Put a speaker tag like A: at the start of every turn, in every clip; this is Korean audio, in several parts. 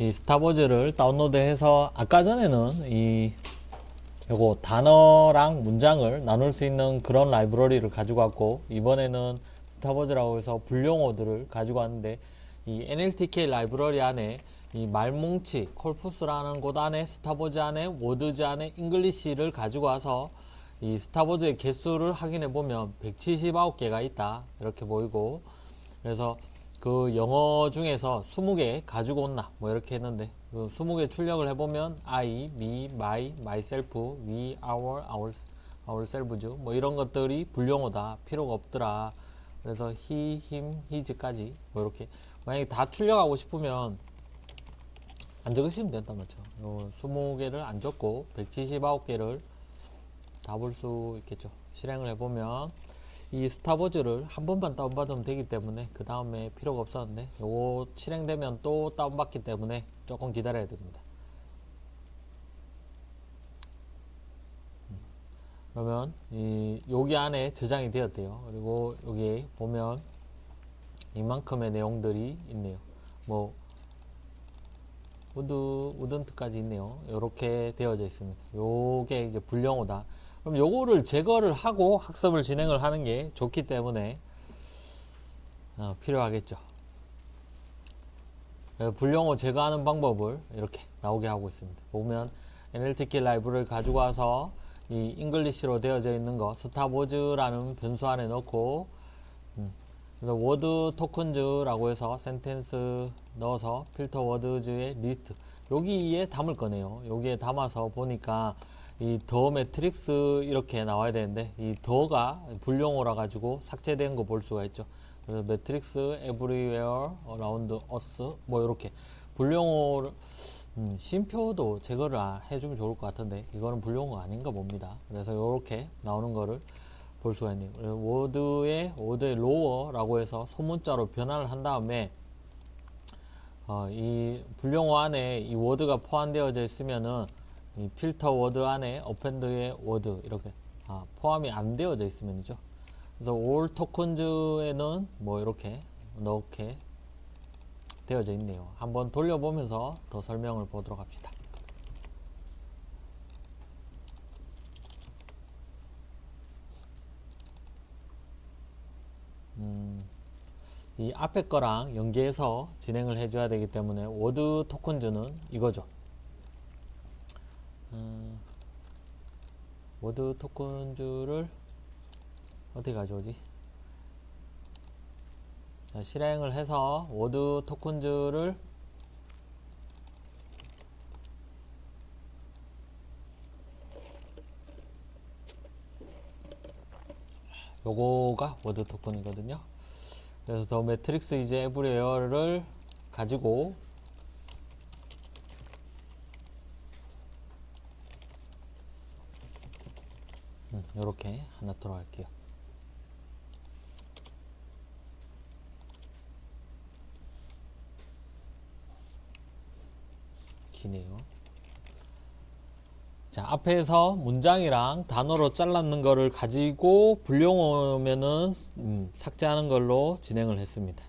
A: 이 스타버즈를 다운로드해서 아까 전에는 요거 단어랑 문장을 나눌 수 있는 그런 라이브러리를 가지고 왔고, 이번에는 스타버즈라고 해서 불용어들을 가지고 왔는데, 이 NLTK 라이브러리 안에 이 말뭉치 콜푸스라는 곳 안에 스타버즈 안에 워드즈 안에 잉글리시를 가지고 와서 이 스타버즈의 개수를 확인해 보면 179개가 있다 이렇게 보이고, 그래서 그 영어 중에서 20개 가지고 온나 뭐 이렇게 했는데, 그 20개 출력을 해보면 I, me, my, myself, we, ourselves 뭐 이런 것들이 불용어다, 필요가 없더라. 그래서 he, him, his까지 뭐 이렇게 만약에 다 출력하고 싶으면 안 적으시면 된단 말이죠. 요 20개를 안 적고 179개를 다 볼 수 있겠죠. 실행을 해보면 이 스타버즈를 한 번만 다운받으면 되기 때문에 그 다음에 필요가 없었는데, 요거 실행되면 또 다운받기 때문에 조금 기다려야 됩니다. 그러면 여기 안에 저장이 되었대요. 그리고 여기 보면 이만큼의 내용들이 있네요. 뭐 우든트까지 있네요. 이렇게 되어져 있습니다. 요게 이제 불용어다. 그럼 요거를 제거를 하고 학습을 진행을 하는 게 좋기 때문에 필요하겠죠. 불용어 제거하는 방법을 이렇게 나오게 하고 있습니다. 보면 NLTK 라이브를 가지고 와서 이 잉글리시로 되어져 있는 거 스타버즈라는 변수 안에 넣고, 그래서 워드 토큰즈라고 해서 센텐스 넣어서 필터 워드즈의 리스트 여기에 담을 거네요. 여기에 담아서 보니까 이 더 매트릭스 이렇게 나와야 되는데, 이 더가 불용어라 가지고 삭제된 거 볼 수가 있죠. 그래서 매트릭스 everywhere around us 뭐 이렇게 불용어 쉼표도 제거를 해주면 좋을 것 같은데 이거는 불용어 아닌가 봅니다. 그래서 이렇게 나오는 거를 볼 수가 있네요. 워드의 로어라고 해서 소문자로 변환을 한 다음에 이 불용어 안에 이 워드가 포함되어져 있으면은 이 필터 워드 안에 어펜드의 워드 이렇게 포함이 안 되어져 있으면이죠. 그래서 all tokens에는 뭐 이렇게 넣게 되어져 있네요. 한번 돌려보면서 더 설명을 보도록 합시다. 이 앞에 거랑 연계해서 진행을 해줘야 되기 때문에 워드 토큰즈는 이거죠. 워드 토큰즈를 어떻게 가져오지? 자, 실행을 해서 워드 토큰즈를 요거가 워드 토큰이거든요. 그래서 더 매트릭스 이제 에브리웨어를 가지고 요렇게 하나 들어갈게요. 기네요. 자, 앞에서 문장이랑 단어로 잘랐는 거를 가지고 불용어면은 삭제하는 걸로 진행을 했습니다.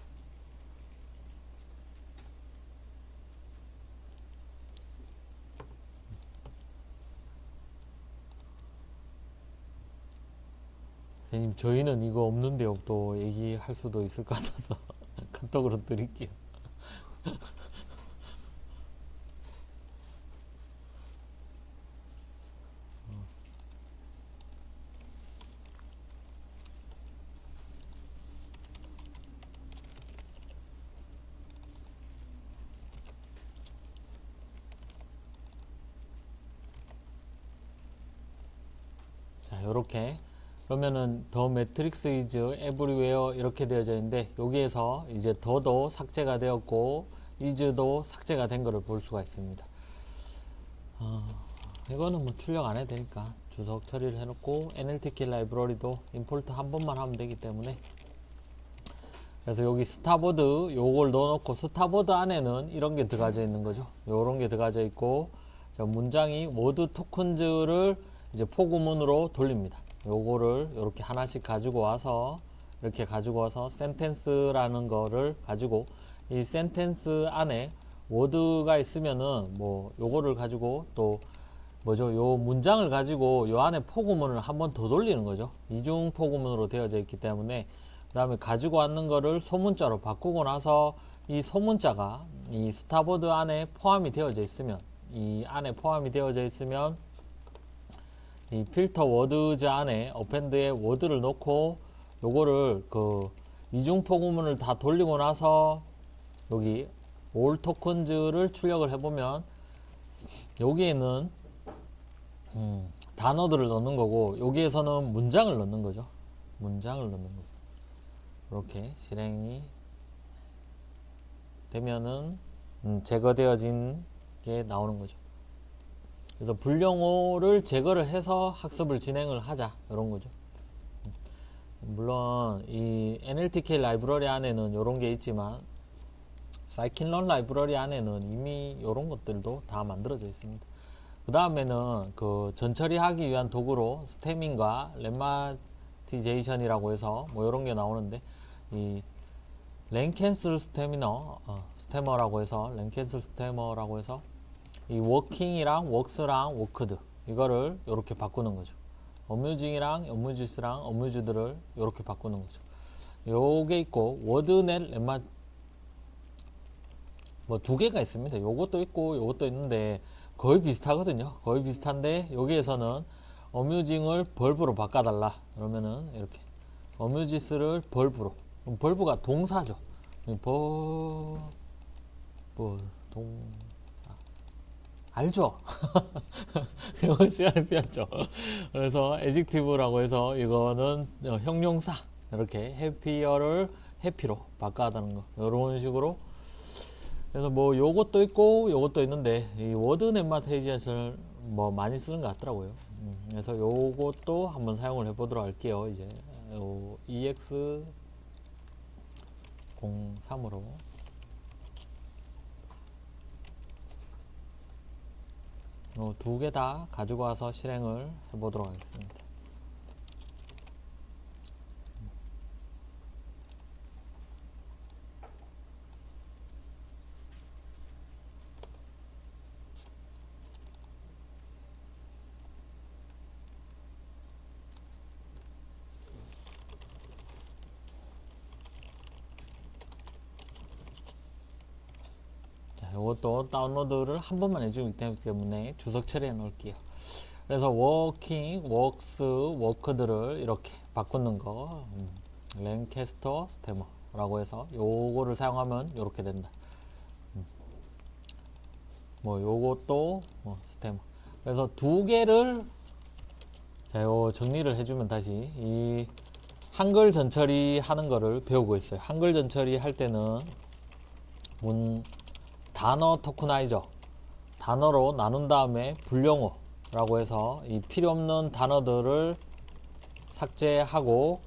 A: 선생님, 저희는 이거 없는데요. 또 얘기할 수도 있을 것 같아서 카톡으로 드릴게요. 자, 요렇게 그러면은 더 매트릭스 이즈 에브리웨어 이렇게 되어져 있는데, 여기에서 이제 더도 삭제가 되었고 이즈도 삭제가 된 것을 볼 수가 있습니다. 이거는 뭐 출력 안 해도 되니까 주석 처리를 해놓고, NLTK 라이브러리도 임포트 한 번만 하면 되기 때문에, 그래서 여기 스타보드 요걸 넣어놓고 스타보드 안에는 이런 게 들어가져 있는 거죠. 요런 게 들어가져 있고, 문장이 워드 토큰즈를 이제 포구문으로 돌립니다. 요거를 이렇게 하나씩 가지고 와서 이렇게 가지고 와서 센텐스라는 거를 가지고 이 센텐스 안에 워드가 있으면은 뭐 요거를 가지고 또 뭐죠? 요 문장을 가지고 요 안에 포구문을 한 번 더 돌리는 거죠. 이중 포구문으로 되어져 있기 때문에 그 다음에 가지고 왔는 거를 소문자로 바꾸고 나서 이 소문자가 이 스타보드 안에 포함이 되어져 있으면 이 안에 포함이 되어져 있으면 이 필터 워드즈 안에 어펜드에 워드를 넣고 요거를 그 이중 포구문을 다 돌리고 나서 여기 올 토큰즈를 출력을 해보면 여기에는 단어들을 넣는 거고 여기에서는 문장을 넣는 거죠. 문장을 넣는 거죠. 이렇게 실행이 되면은 제거되어진 게 나오는 거죠. 그래서 불용어를 제거를 해서 학습을 진행을 하자 이런 거죠. 물론 이 NLTK 라이브러리 안에는 이런 게 있지만 scikit-learn 라이브러리 안에는 이미 이런 것들도 다 만들어져 있습니다. 그 다음에는 그 전처리하기 위한 도구로 스태밍과 렘마티제이션이라고 해서 뭐 이런 게 나오는데 이 랭캔슬 스태머라고 해서 랭캔슬 스태머라고 해서 이 워킹이랑 웍스랑 워크드 이거를 이렇게 바꾸는 거죠. 어뮤징이랑 어뮤지스랑 어뮤즈드를 이렇게 바꾸는 거죠. 요게 있고 워드넷 렘마 뭐 두 개가 있습니다. 요것도 있고 요것도 있는데 거의 비슷하거든요. 거의 비슷한데 여기에서는 어뮤징을 벌브로 바꿔달라 그러면은 이렇게 어뮤지스를 벌브로 벌브가 동사죠. 알죠? 이건 시간이 피었죠. 그래서 adjective라고 해서 이거는 형용사 이렇게 happier 해피로 바꿔다는 거 이런 식으로. 그래서 뭐 요것도 있고 요것도 있는데 이 워드 넷마테이션을 뭐 많이 쓰는 것 같더라고요. 그래서 요것도 한번 사용을 해보도록 할게요. 이제 EX03으로 두 개 다 가지고 와서 실행을 해보도록 하겠습니다. 이것도 다운로드를 한 번만 해주기 때문에 주석 처리해 놓을게요. 그래서 워킹, 웍스, 워크들을 이렇게 바꾸는 거 랭캐스터 스태머라고 해서 요거를 사용하면 이렇게 된다. 뭐 요것도 스태머. 그래서 두 개를 자, 요 정리를 해주면 다시 이 한글 전처리 하는 거를 배우고 있어요. 한글 전처리 할 때는 단어 토크나이저 단어로 나눈 다음에 불용어라고 해서 이 필요 없는 단어들을 삭제하고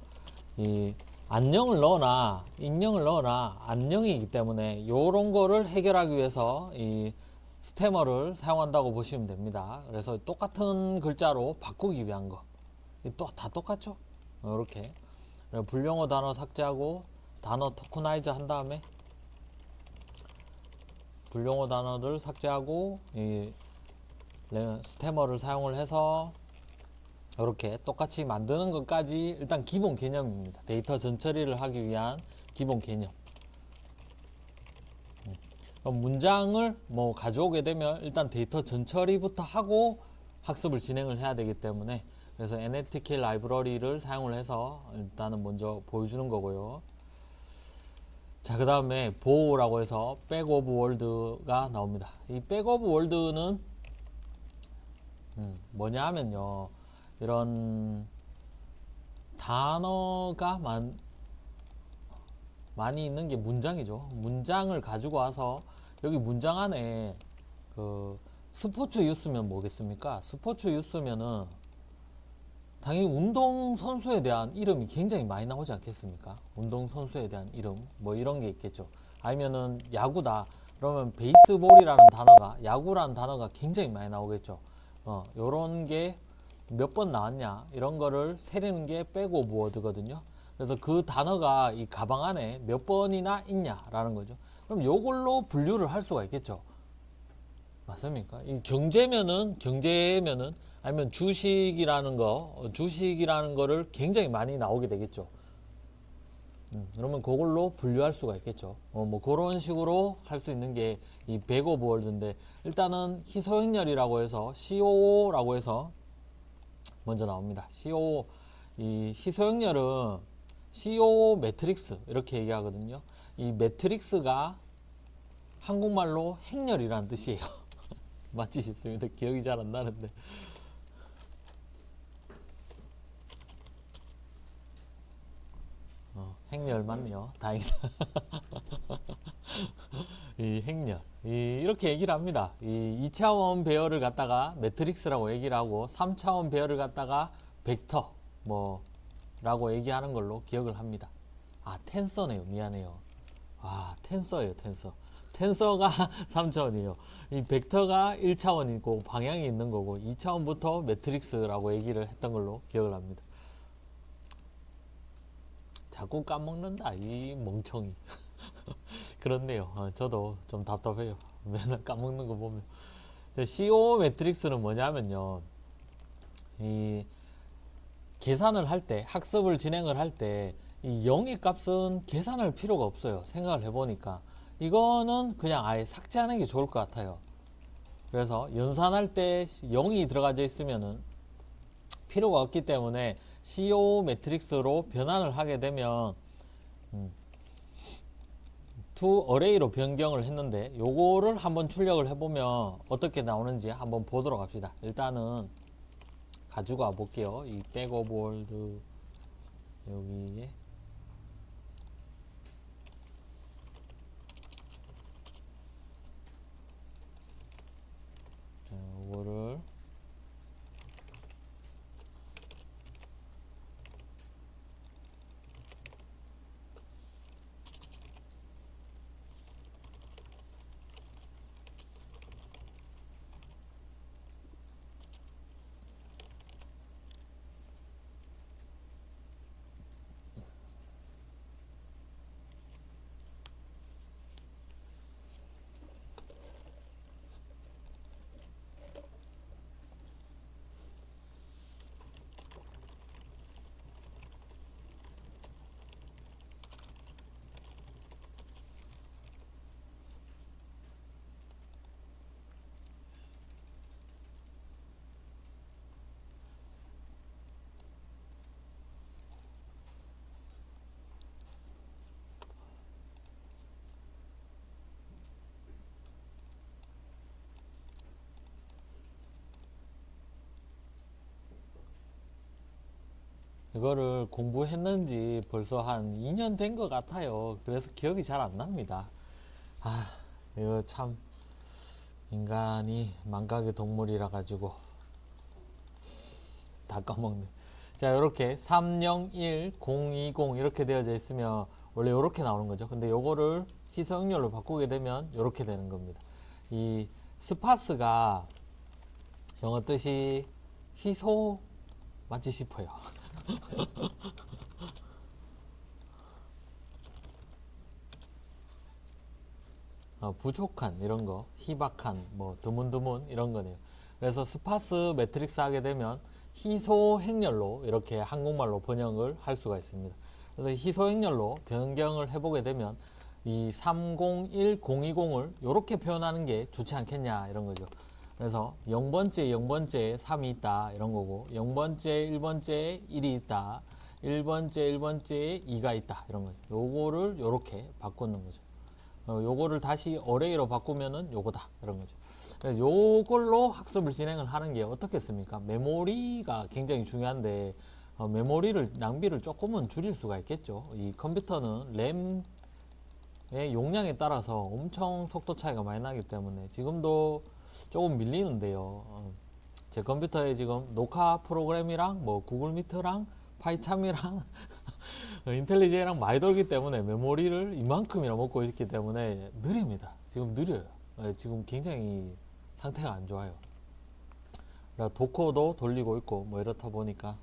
A: 이 안녕을 넣어놔 인형을 넣어놔 안녕이기 때문에 이런 거를 해결하기 위해서 이 스태머를 사용한다고 보시면 됩니다. 그래서 똑같은 글자로 바꾸기 위한 거 또 다 똑같죠. 이렇게 불용어 단어 삭제하고 단어 토크나이저 한 다음에 불용어 단어들 삭제하고 이 스태머를 사용을 해서 이렇게 똑같이 만드는 것까지 일단 기본 개념입니다. 데이터 전처리를 하기 위한 기본 개념. 그럼 문장을 뭐 가져오게 되면 일단 데이터 전처리부터 하고 학습을 진행을 해야 되기 때문에 그래서 NLTK 라이브러리를 사용을 해서 일단은 먼저 보여주는 거고요. 자, 그 다음에 보호라고 해서 백 오브 월드가 나옵니다. 이 백 오브 월드는 뭐냐 하면요, 이런 단어가 많이 있는 게 문장이죠. 문장을 가지고 와서 여기 문장 안에 그 스포츠 유스면 뭐겠습니까? 스포츠 유스면은 당연히 운동선수에 대한 이름이 굉장히 많이 나오지 않겠습니까? 운동선수에 대한 이름 뭐 이런 게 있겠죠. 아니면은 야구다 그러면 베이스볼이라는 단어가 야구라는 단어가 굉장히 많이 나오겠죠. 요런 게 몇 번 나왔냐 이런 거를 세리는 게 백 오브 워드거든요. 그래서 그 단어가 이 가방 안에 몇 번이나 있냐 라는 거죠. 그럼 요걸로 분류를 할 수가 있겠죠. 맞습니까? 이 경제면은 아니면 주식이라는 거를 굉장히 많이 나오게 되겠죠. 그러면 그걸로 분류할 수가 있겠죠. 뭐 그런 식으로 할 수 있는 게 이 백 오브 월드인데, 일단은 희소행렬이라고 해서 COO라고 해서 먼저 나옵니다. 이 희소행렬은 CO 매트릭스 이렇게 얘기하거든요. 이 매트릭스가 한국말로 행렬이라는 뜻이에요. 맞지 싶습니다. 기억이 잘 안 나는데. 행렬 맞네요. 다행이다. 이 행렬. 이렇게 얘기를 합니다. 이 2차원 배열을 갖다가 매트릭스라고 얘기를 하고 3차원 배열을 갖다가 벡터 라고 얘기하는 걸로 기억을 합니다. 아, 텐서네요. 미안해요. 아, 텐서예요, 텐서. 텐서가 3차원이에요. 이 벡터가 1차원이고 방향이 있는 거고 2차원부터 매트릭스라고 얘기를 했던 걸로 기억을 합니다. 자꾸 까먹는다, 이 멍청이. 그렇네요. 저도 좀 답답해요. 맨날 까먹는 거 보면. CO 매트릭스는 뭐냐면요. 이 계산을 할 때, 학습을 진행을 할 때, 이 영의 값은 계산할 필요가 없어요. 생각을 해보니까. 이거는 그냥 아예 삭제하는 게 좋을 것 같아요. 그래서 연산할 때 0이 들어가져 있으면은 필요가 없기 때문에 CO 매트릭스로 변환을 하게 되면 to array로 변경을 했는데, 요거를 한번 출력을 해보면 어떻게 나오는지 한번 보도록 합시다. 일단은 가지고 와 볼게요. 이 백오버월드 여기에 요거를 이거를 공부했는지 벌써 한 2년 된 것 같아요. 그래서 기억이 잘 안 납니다. 아, 이거 참 인간이 망각의 동물이라 가지고 다 까먹네. 자, 이렇게 301, 020 이렇게 되어져 있으면 원래 이렇게 나오는 거죠. 근데 요거를 희소응렬로 바꾸게 되면 이렇게 되는 겁니다. 이 스파스가 영어 뜻이 희소 맞지 싶어요. 부족한 이런 거, 희박한, 뭐 드문드문 이런 거네요. 그래서 스파스 매트릭스 하게 되면 희소행렬로 이렇게 한국말로 번역을 할 수가 있습니다. 그래서 희소행렬로 변경을 해보게 되면 이 301, 020을 이렇게 표현하는 게 좋지 않겠냐 이런 거죠. 그래서 0번째, 0번째에 3이 있다 이런 거고, 0번째, 1번째에 1이 있다, 1번째, 1번째에 2가 있다 이런 거죠. 요거를 이렇게 바꾸는 거죠. 요거를 다시 어레이로 바꾸면은 요거다 이런 거죠. 그래서 요걸로 학습을 진행을 하는 게 어떻겠습니까? 메모리가 굉장히 중요한데 메모리를 낭비를 조금은 줄일 수가 있겠죠. 이 컴퓨터는 램의 용량에 따라서 엄청 속도 차이가 많이 나기 때문에 지금도 조금 밀리는데요. 제 컴퓨터에 지금 녹화 프로그램이랑 뭐 구글 미트랑 파이참이랑 인텔리제랑 많이 돌기 때문에 메모리를 이만큼이나 먹고 있기 때문에 느립니다. 지금 느려요. 지금 굉장히 상태가 안 좋아요. 도커도 돌리고 있고 뭐 이렇다 보니까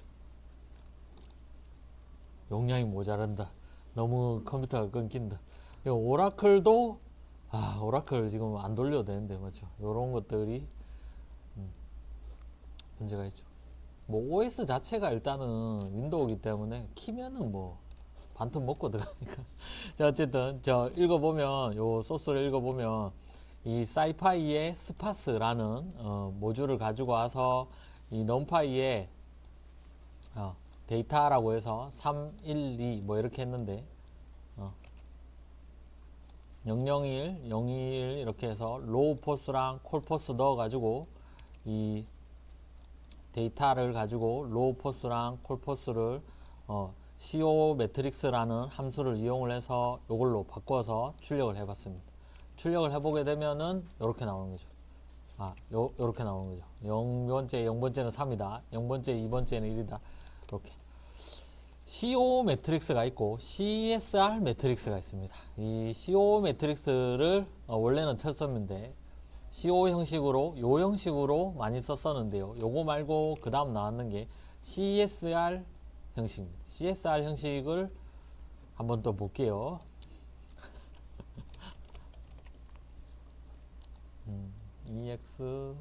A: 용량이 모자란다. 너무 컴퓨터가 끊긴다. 오라클도 오라클 지금 안 돌려도 되는데, 맞죠? 요런 것들이 문제가 있죠. 뭐 OS 자체가 일단은 윈도우이기 때문에 키면은 뭐 반틈 먹고 들어가니까. 자, 어쨌든 저 읽어보면, 요 소스를 읽어보면 이 사이파이의 스파스라는 모듈을 가지고 와서 이 넘파이에 데이터라고 해서 312 뭐 이렇게 했는데 001, 021 이렇게 해서 로우 포스랑 콜 포스 넣어 가지고 이 데이터를 가지고 로우 포스랑 콜 포스를 CO 매트릭스라는 함수를 이용을 해서 이걸로 바꿔서 출력을 해 봤습니다. 출력을 해 보게 되면은 이렇게 나오는 거죠. 요렇게 나오는 거죠. 0번째, 0번째는 3이다. 0번째, 2번째는 1이다. 이렇게. CO 매트릭스가 있고 CSR 매트릭스가 있습니다. 이 CO 매트릭스를 원래는 쳤었는데 CO 형식으로 요 형식으로 많이 썼었는데요. 요거 말고 그 다음 나왔는 게 CSR 형식입니다. CSR 형식을 한번 또 볼게요. EX058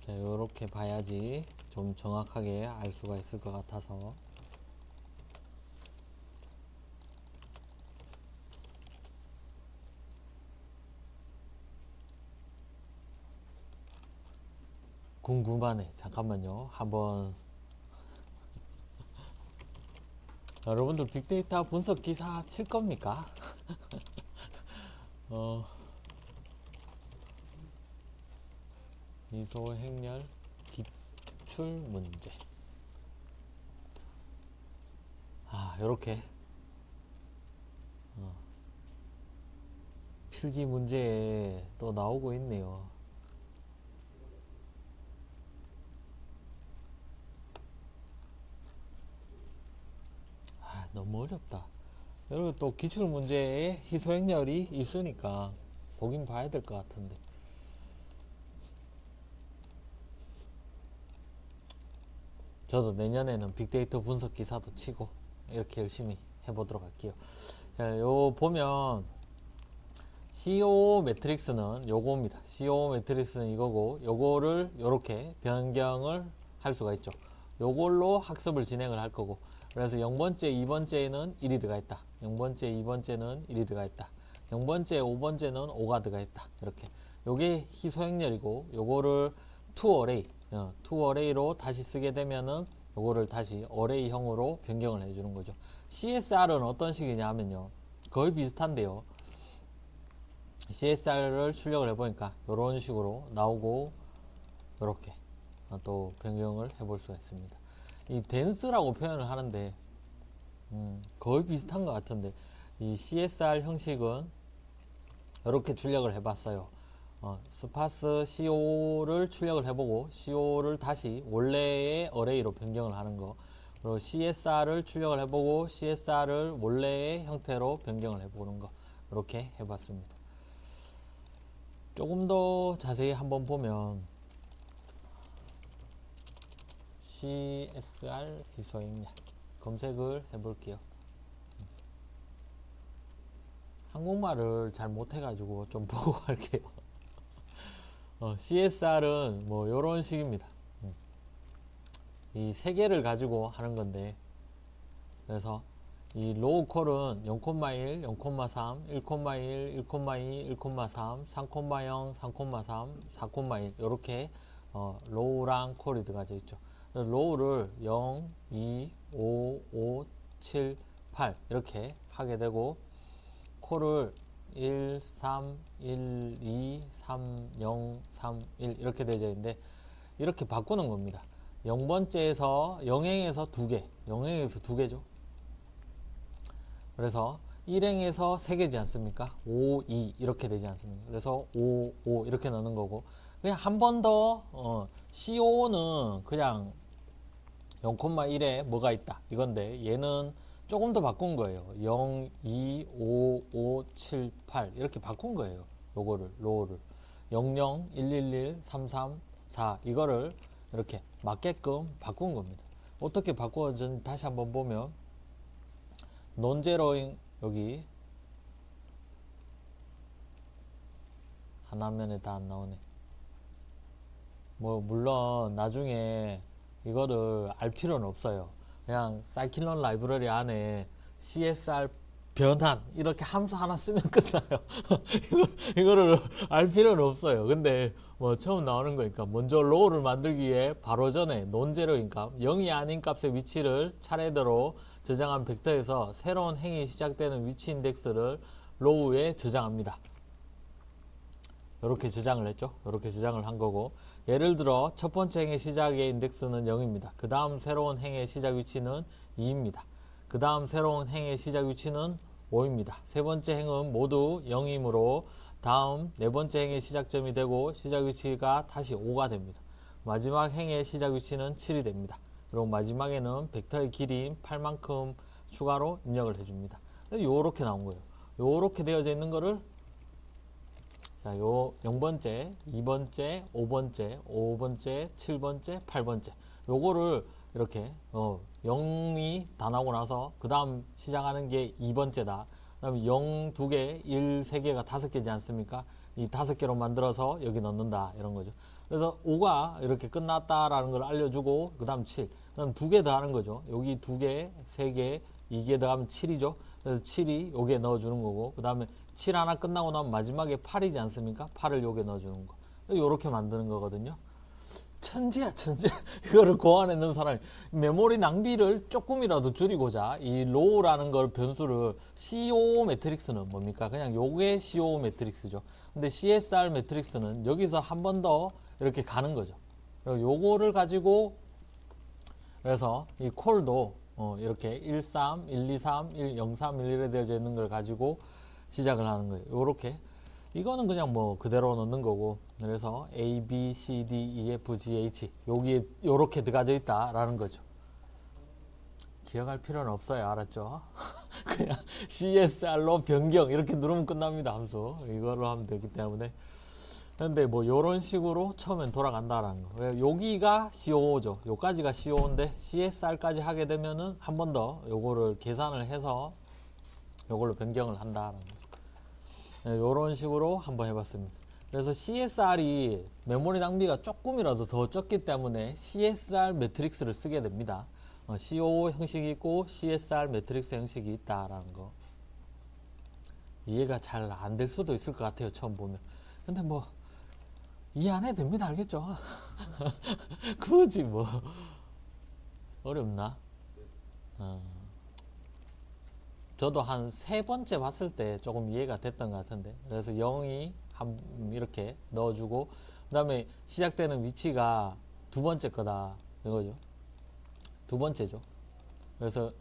A: 자, 요렇게 봐야지 좀 정확하게 알 수가 있을 것 같아서. 궁금하네. 잠깐만요. 한번 여러분들 빅데이터 분석 기사 칠 겁니까? 미소 행렬 기출 문제. 요렇게 필기 문제에 또 나오고 있네요. 너무 어렵다. 여러분 또 기출 문제에 희소 행렬이 있으니까 보긴 봐야 될 것 같은데. 저도 내년에는 빅데이터 분석 기사도 치고 이렇게 열심히 해보도록 할게요. 자, 요 보면 CO 매트릭스는 요거입니다. CO 매트릭스는 이거고 요거를 요렇게 변경을 할 수가 있죠. 요걸로 학습을 진행을 할 거고, 그래서 0번째, 2번째에는 1이 들어가 있다. 0번째, 2번째는 1이 들어가 있다. 0번째, 5번째는 5가 들어가 있다. 이렇게. 요게 희소행렬이고 요거를 to array, to array로 다시 쓰게 되면은 요거를 다시 array형으로 변경을 해주는 거죠. CSR은 어떤 식이냐 하면요. 거의 비슷한데요. CSR을 출력을 해보니까 이런 식으로 나오고 이렇게 또 변경을 해볼 수가 있습니다. 이 댄스라고 표현을 하는데 거의 비슷한 것 같은데 이 CSR 형식은 이렇게 출력을 해봤어요. 스파스 CO를 출력을 해보고 CO를 다시 원래의 어레이로 변경을 하는 거, 그리고 CSR을 출력을 해보고 CSR을 원래의 형태로 변경을 해보는 거, 이렇게 해봤습니다. 조금 더 자세히 한번 보면 CSR 희소행렬 검색을 해볼게요. 한국말을 잘 못해가지고 좀 보고 갈게요. CSR은 뭐 요런 식입니다. 이 세 개를 가지고 하는 건데, 그래서 이 로우 콜은 0,1, 0,3, 1,1, 1,2, 1,3, 3,0, 3,3, 4,1 이렇게 로우랑 콜이 들어가져 있죠. 로우를 0, 2, 5, 5, 7, 8 이렇게 하게 되고 콜을 1, 3, 1, 2, 3, 0, 3, 1 이렇게 되어 있는데 이렇게 바꾸는 겁니다. 0번째에서 영행에서 2개, 영행에서 2개죠. 그래서 1행에서 3개지 않습니까? 5, 2 이렇게 되지 않습니까? 그래서 5, 5 이렇게 넣는 거고 그냥 한 번 더 CO는 그냥 0,1에 뭐가 있다 이건데 얘는 조금 더 바꾼 거예요. 0, 2, 5, 5, 7, 8 이렇게 바꾼 거예요. 요거를 로우를 00, 111, 33, 4 이거를 이렇게 맞게끔 바꾼 겁니다. 어떻게 바꾸어졌는지 다시 한번 보면 논제로인 여기 하나면에 다 안 나오네. 뭐 물론 나중에 이거를 알 필요는 없어요. 그냥 사이클론 라이브러리 안에 CSR 변환 이렇게 함수 하나 쓰면 끝나요. 이거를 알 필요는 없어요. 근데 뭐 처음 나오는 거니까 먼저 로우를 만들기 위해 바로 전에 논제로인 값 0이 아닌 값의 위치를 차례대로 저장한 벡터에서 새로운 행이 시작되는 위치 인덱스를 로우에 저장합니다. 이렇게 저장을 했죠. 이렇게 저장을 한 거고 예를 들어 첫 번째 행의 시작의 인덱스는 0입니다. 그 다음 새로운 행의 시작 위치는 2입니다. 그 다음 새로운 행의 시작 위치는 5입니다. 세 번째 행은 모두 0이므로 다음 네 번째 행의 시작점이 되고 시작 위치가 다시 5가 됩니다. 마지막 행의 시작 위치는 7이 됩니다. 그리고 마지막에는 벡터의 길이인 8만큼 추가로 입력을 해줍니다. 요렇게 나온 거예요. 요렇게 되어져 있는 거를 자, 요 0번째, 2번째, 5번째, 5번째, 7번째, 8번째 요거를 이렇게 0이 다 나오고 나서 그 다음 시작하는 게 2번째다. 그 다음에 0 2개, 1 3개가 5개지 않습니까? 이 5개로 만들어서 여기 넣는다 이런 거죠. 그래서 5가 이렇게 끝났다라는 걸 알려주고 그 다음 7, 그 다음 2개 더 하는 거죠. 여기 2개, 3개, 2개 더 하면 7이죠. 그래서 7이 여기에 넣어주는 거고 그 다음에 7 하나 끝나고 나면 마지막에 8이지 않습니까? 8을 여기에 넣어주는 거. 요렇게 만드는 거거든요. 천재야 천재. 이거를 고안해 넣은 사람이 메모리 낭비를 조금이라도 줄이고자 이 로우라는 걸 변수를 CO 매트릭스는 뭡니까? 그냥 요게 CO 매트릭스죠. 근데 CSR 매트릭스는 여기서 한 번 더 이렇게 가는 거죠. 그리고 요거를 가지고 그래서 이 콜도 이렇게 13, 123, 103, 11에 되어져 있는 걸 가지고 시작을 하는 거예요. 요렇게 이거는 그냥 뭐 그대로 넣는 거고 그래서 A, B, C, D, E, F, G, H 여기에 요렇게 들어가져 있다라는 거죠. 기억할 필요는 없어요. 알았죠? 그냥 CSR로 변경 이렇게 누르면 끝납니다. 함수 이거로 하면 되기 때문에 근데 뭐 요런 식으로 처음엔 돌아간다라는 거. 그래서 여기가 CO죠. 요까지가 CO인데 CSR까지 하게 되면은 한 번 더 요거를 계산을 해서 요걸로 변경을 한다라는 거죠. 네, 요런 식으로 한번 해봤습니다. 그래서 CSR이 메모리 낭비가 조금이라도 더 적기 때문에 CSR 매트릭스를 쓰게 됩니다. CO 형식이 있고 CSR 매트릭스 형식이 있다라는 거. 이해가 잘 안 될 수도 있을 것 같아요. 처음 보면. 근데 뭐 이해 안 해도 됩니다. 알겠죠? 그거지 뭐. 어렵나? 저도 한 세 번째 봤을 때 조금 이해가 됐던 것 같은데 그래서 0이 이렇게 넣어주고 그 다음에 시작되는 위치가 두 번째 거다 이거죠. 두 번째죠. 그래서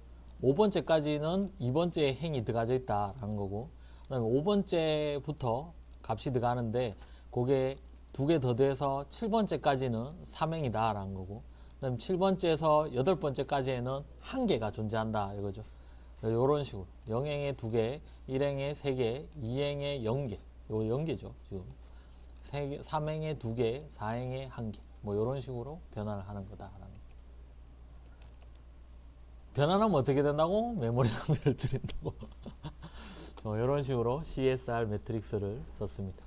A: 5번째까지는 2번째 행이 들어가져 있다라는 거고 그 다음에 5번째부터 값이 들어가는데 그게 두 개 더 돼서 7번째까지는 3행이다 라는 거고 그 다음에 7번째에서 8번째까지에는 한 개가 존재한다 이거죠. 이런 식으로 0행에 2개, 1행에 3개, 2행에 0개 요 0개죠 지금 3행에 2개, 4행에 1개 뭐 이런 식으로 변환을 하는 거다라는 거. 변환하면 어떻게 된다고? 메모리 낭비를 줄인다고. 이런 식으로 CSR 매트릭스를 썼습니다.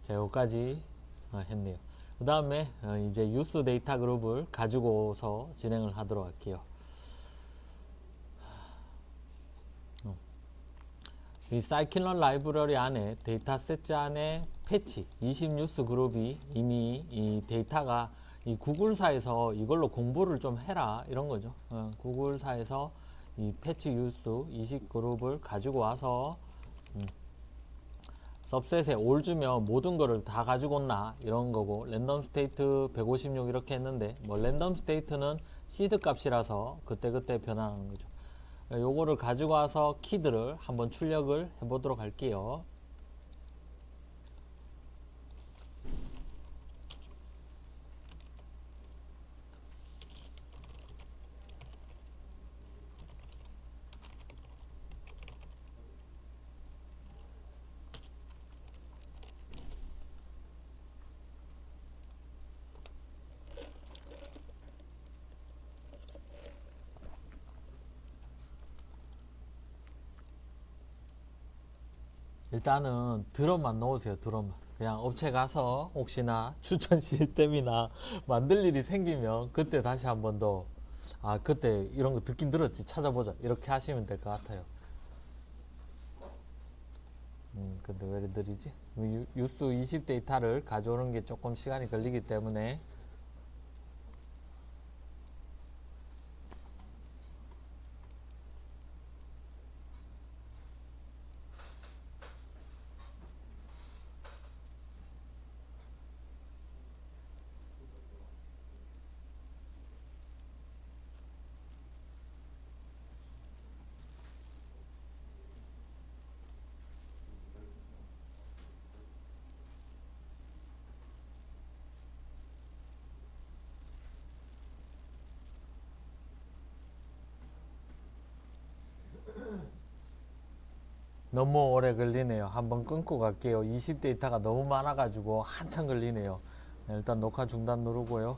A: 자, 여기까지 했네요. 그 다음에 이제 유스 데이터 그룹을 가지고서 진행을 하도록 할게요. 이 사이클론 라이브러리 안에 데이터 셋즈 안에 패치 20뉴스 그룹이 이미 이 데이터가 이 구글사에서 이걸로 공부를 좀 해라 이런 거죠. 구글사에서 이 패치 뉴스 20 그룹을 가지고 와서 सब셋에 올 주면 모든 거를 다 가지고 온나 이런 거고, 랜덤 스테이트 156 이렇게 했는데 뭐 랜덤 스테이트는 시드 값이라서 그때그때 변하는 거죠. 요거를 가지고 와서 키들을 한번 출력을 해 보도록 할게요. 일단은 드럼만 넣으세요. 드럼만. 그냥 업체 가서 혹시나 추천 시스템이나 만들 일이 생기면 그때 다시 한번 더, 아 그때 이런 거 듣긴 들었지, 찾아보자 이렇게 하시면 될 것 같아요. 근데 왜 느리지? 유스 20 데이터를 가져오는 게 조금 시간이 걸리기 때문에. 너무 오래 걸리네요. 한번 끊고 갈게요. 20 데이터가 너무 많아가지고 한참 걸리네요. 일단 녹화 중단 누르고요.